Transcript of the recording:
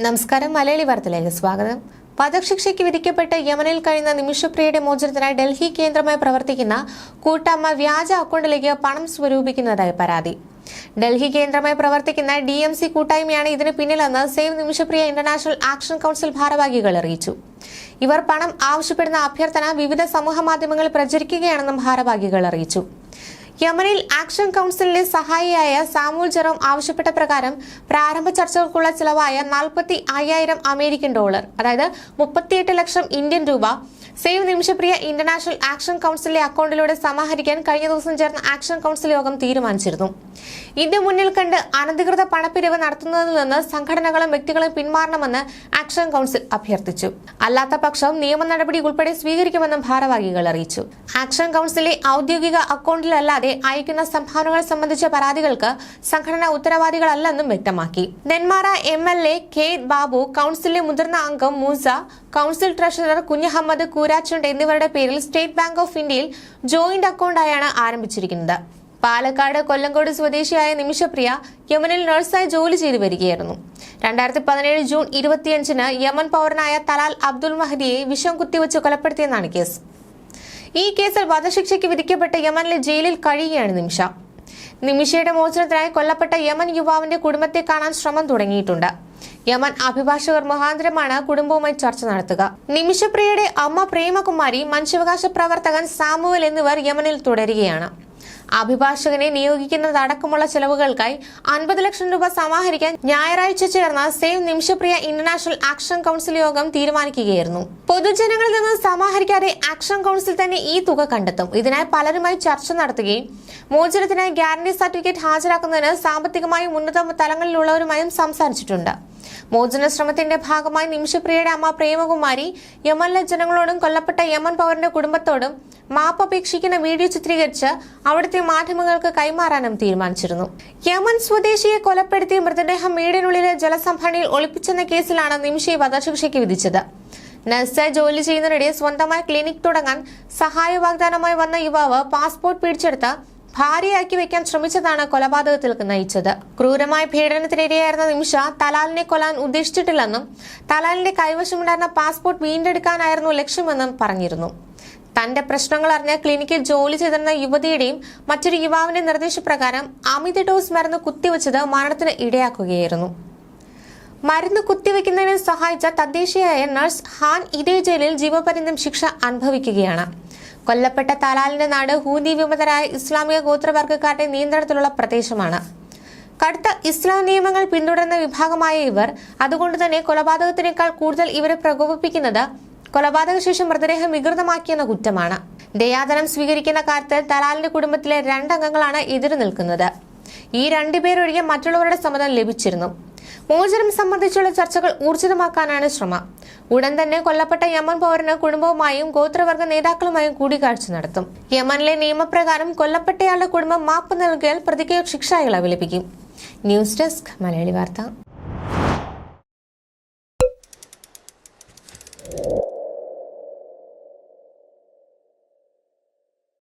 നമസ്കാരം. മലയാളി വാർത്തയിലേക്ക് സ്വാഗതം. വധശിക്ഷയ്ക്ക് വിധിക്കപ്പെട്ട യമനിൽ കഴിയുന്ന നിമിഷപ്രിയയുടെ മോചനത്തിനായി ഡൽഹി കേന്ദ്രമായി പ്രവർത്തിക്കുന്ന കൂട്ടമ്മ വ്യാജ അക്കൗണ്ടിലേക്ക് പണം സ്വരൂപിക്കുന്നതായി പരാതി. ഡൽഹി കേന്ദ്രമായി പ്രവർത്തിക്കുന്ന DMC കൂട്ടായ്മയാണ് ഇതിന് പിന്നിലെന്ന് save Nimisha Priya international action council ഭാരവാഹികൾ അറിയിച്ചു. ഇവർ പണം ആവശ്യപ്പെടുന്ന അഭ്യർത്ഥന വിവിധ സമൂഹ മാധ്യമങ്ങളിൽ പ്രചരിക്കുകയാണെന്നും ഭാരവാഹികൾ അറിയിച്ചു. യമനിൽ ആക്ഷൻ കൗൺസിലിലെ സഹായിയായ സാമുൽ ജെറോം ആവശ്യപ്പെട്ട പ്രകാരം പ്രാരംഭ ചർച്ചകൾക്കുള്ള ചിലവായ 45,000 അമേരിക്കൻ ഡോളർ, അതായത് 38 ലക്ഷം ഇന്ത്യൻ രൂപ സേവ് നിമിഷപ്രിയ ഇന്റർനാഷണൽ ആക്ഷൻ കൗൺസിലിലെ അക്കൗണ്ടിലൂടെ സമാഹരിക്കാൻ കഴിഞ്ഞ ദിവസം ചേർന്ന ആക്ഷൻ കൗൺസിൽ യോഗം തീരുമാനിച്ചിരുന്നു. ഇത് മുന്നിൽ കണ്ട് അനധികൃത പണപ്പിരിവ് നടത്തുന്നതിൽ നിന്ന് സംഘടനകളും വ്യക്തികളും പിന്മാറണമെന്ന് ആക്ഷൻ കൗൺസിൽ അഭ്യർത്ഥിച്ചു. അല്ലാത്ത പക്ഷം നിയമ നടപടി ഉൾപ്പെടെ സ്വീകരിക്കുമെന്നും ഭാരവാഹികൾ അറിയിച്ചു. ആക്ഷൻ കൗൺസിലിലെ ഔദ്യോഗിക അക്കൗണ്ടിലല്ലാതെ അയക്കുന്ന സംഭാവനകൾ സംബന്ധിച്ച പരാതികൾക്ക് സംഘടന ഉത്തരവാദികളല്ലെന്നും വ്യക്തമാക്കി. നെന്മാറ MLA K ബാബു, കൗൺസിലിലെ മുതിർന്ന അംഗം മൂസ, കൗൺസിൽ ട്രഷറർ കുഞ്ഞഹമ്മദ് കൂരാച്ചുണ്ട് എന്നിവരുടെ പേരിൽ സ്റ്റേറ്റ് ബാങ്ക് ഓഫ് ഇന്ത്യയിൽ ജോയിന്റ് അക്കൗണ്ടായാണ് ആരംഭിച്ചിരിക്കുന്നത്. പാലക്കാട് കൊല്ലങ്കോട് സ്വദേശിയായ നിമിഷപ്രിയ യമനിൽ നഴ്സായി ജോലി ചെയ്തു വരികയായിരുന്നു. 2017 ജൂൺ 25-ന് യമൻ പൗരനായ തലാൽ അബ്ദുൽ മഹദിയെ വിഷം കുത്തിവെച്ച് കൊലപ്പെടുത്തിയെന്നാണ് കേസ്. ഈ കേസിൽ വധശിക്ഷയ്ക്ക് വിധിക്കപ്പെട്ട് യമനിലെ ജയിലിൽ കഴിയുകയാണ് നിമിഷയുടെ മോചനത്തിനായി കൊല്ലപ്പെട്ട യമൻ യുവാവിന്റെ കുടുംബത്തെ കാണാൻ ശ്രമം തുടങ്ങിയിട്ടുണ്ട്. യമൻ അഭിഭാഷകർ മുഖാന്തരമാണ് കുടുംബവുമായി ചർച്ച നടത്തുക. നിമിഷപ്രിയയുടെ അമ്മ പ്രേമകുമാരി, മനുഷ്യാവകാശ പ്രവർത്തകൻ സാമുവൽ എന്നിവർ യമനിൽ തുടരുകയാണ്. അഭിഭാഷകനെ നിയോഗിക്കുന്നതടക്കമുള്ള ചെലവുകൾക്കായി 50 ലക്ഷം രൂപ സമാഹരിക്കാൻ ഞായറാഴ്ച ചേർന്ന save Nimisha Priya international action council യോഗം തീരുമാനിക്കുകയായിരുന്നു. പൊതുജനങ്ങളിൽ നിന്ന് സമാഹരിക്കാതെ ആക്ഷൻ കൗൺസിൽ തന്നെ ഈ തുക കണ്ടെത്തും. ഇതിനായി പലരുമായി ചർച്ച നടത്തുകയും മോചനത്തിനായി ഗ്യാരണ്ടി സർട്ടിഫിക്കറ്റ് ഹാജരാക്കുന്നതിന് സാമ്പത്തികമായും ഉന്നത തലങ്ങളിലുള്ളവരുമായും സംസാരിച്ചിട്ടുണ്ട്. മോചന ശ്രമത്തിന്റെ ഭാഗമായി നിമിഷപ്രിയയുടെ അമ്മ പ്രേമകുമാരി യമനിലെ ജനങ്ങളോടും കൊല്ലപ്പെട്ട യമൻ പൗരന്റെ കുടുംബത്തോടും മാപ്പ് അപേക്ഷിക്കുന്ന വീഡിയോ ചിത്രീകരിച്ച് അവിടുത്തെ മാധ്യമങ്ങൾക്ക് കൈമാറാനും തീരുമാനിച്ചിരുന്നു. യമൻ സ്വദേശിയെ കൊലപ്പെടുത്തി മൃതദേഹം വീടിനുള്ളിലെ ജലസംഭരണിയിൽ ഒളിപ്പിച്ചെന്ന കേസിലാണ് നിമിഷയെ വധശിക്ഷയ്ക്ക് വിധിച്ചത്. നഴ്സായി ജോലി ചെയ്യുന്നതിനിടെ സ്വന്തമായി ക്ലിനിക് തുടങ്ങാൻ സഹായ വാഗ്ദാനമായി വന്ന യുവാവ് പാസ്പോർട്ട് പിടിച്ചെടുത്ത് ഭാര്യയാക്കി വെക്കാൻ ശ്രമിച്ചതാണ് കൊലപാതകത്തിലേക്ക് നയിച്ചത്. ക്രൂരമായ പീഡനത്തിനിരയായിരുന്ന നിമിഷ തലാലിനെ കൊല്ലാൻ ഉദ്ദേശിച്ചിട്ടില്ലെന്നും തലാലിന്റെ കൈവശമുണ്ടായിരുന്ന പാസ്പോർട്ട് വീണ്ടെടുക്കാനായിരുന്നു ലക്ഷ്യമെന്നും പറഞ്ഞിരുന്നു. തന്റെ പ്രശ്നങ്ങൾ അറിഞ്ഞ് ക്ലിനിക്കിൽ ജോലി ചെയ്തിരുന്ന യുവതിയുടെയും മറ്റൊരു യുവാവിന്റെ നിർദ്ദേശപ്രകാരം അമിത ഡോസ് മരുന്ന് കുത്തിവെച്ചത് മരണത്തിന് ഇടയാക്കുകയായിരുന്നു. മരുന്ന് കുത്തിവെക്കുന്നതിന് സഹായിച്ച തദ്ദേശീയയായ നഴ്സ് ഹാൻ ഇതേ ജയിലിൽ ജീവപര്യന്തം ശിക്ഷ അനുഭവിക്കുകയാണ്. കൊല്ലപ്പെട്ട തലാലിന്റെ നാട് ഹൂതി വിമതരായ ഇസ്ലാമിക ഗോത്രവർഗക്കാരുടെ നിയന്ത്രണത്തിലുള്ള പ്രദേശമാണ്. കടുത്ത ഇസ്ലാം നിയമങ്ങൾ പിന്തുടരുന്ന വിഭാഗമായ ഇവർ അതുകൊണ്ട് തന്നെ കൊലപാതകത്തിനേക്കാൾ കൂടുതൽ ഇവരെ പ്രകോപിപ്പിക്കുന്നത് കൊലപാതക ശേഷം മൃതദേഹം വികൃതമാക്കിയെന്ന കുറ്റമാണ്. ദയാദനം സ്വീകരിക്കുന്ന കാര്യത്തിൽ തലാലിന്റെ കുടുംബത്തിലെ 2 അംഗങ്ങളാണ് എതിരു നിൽക്കുന്നത്. ഈ 2 പേരൊഴികെ മറ്റുള്ളവരുടെ സമ്മതം ലഭിച്ചിരുന്നു. മോചനം സംബന്ധിച്ചുള്ള ചർച്ചകൾ ഊർജിതമാക്കാനാണ് ശ്രമം. ഉടൻ തന്നെ കൊല്ലപ്പെട്ട യമൻ പൗരന് കുടുംബവുമായും ഗോത്രവർഗ നേതാക്കളുമായും കൂടിക്കാഴ്ച നടത്തും. യമനിലെ നിയമപ്രകാരം കൊല്ലപ്പെട്ടയാളുടെ കുടുംബം മാപ്പ് നൽകിയാൽ പ്രതിക്ക് ശിക്ഷ ഇളവ് ലഭിക്കും. ന്യൂസ് ഡെസ്ക് മലയാളി വാർത്ത.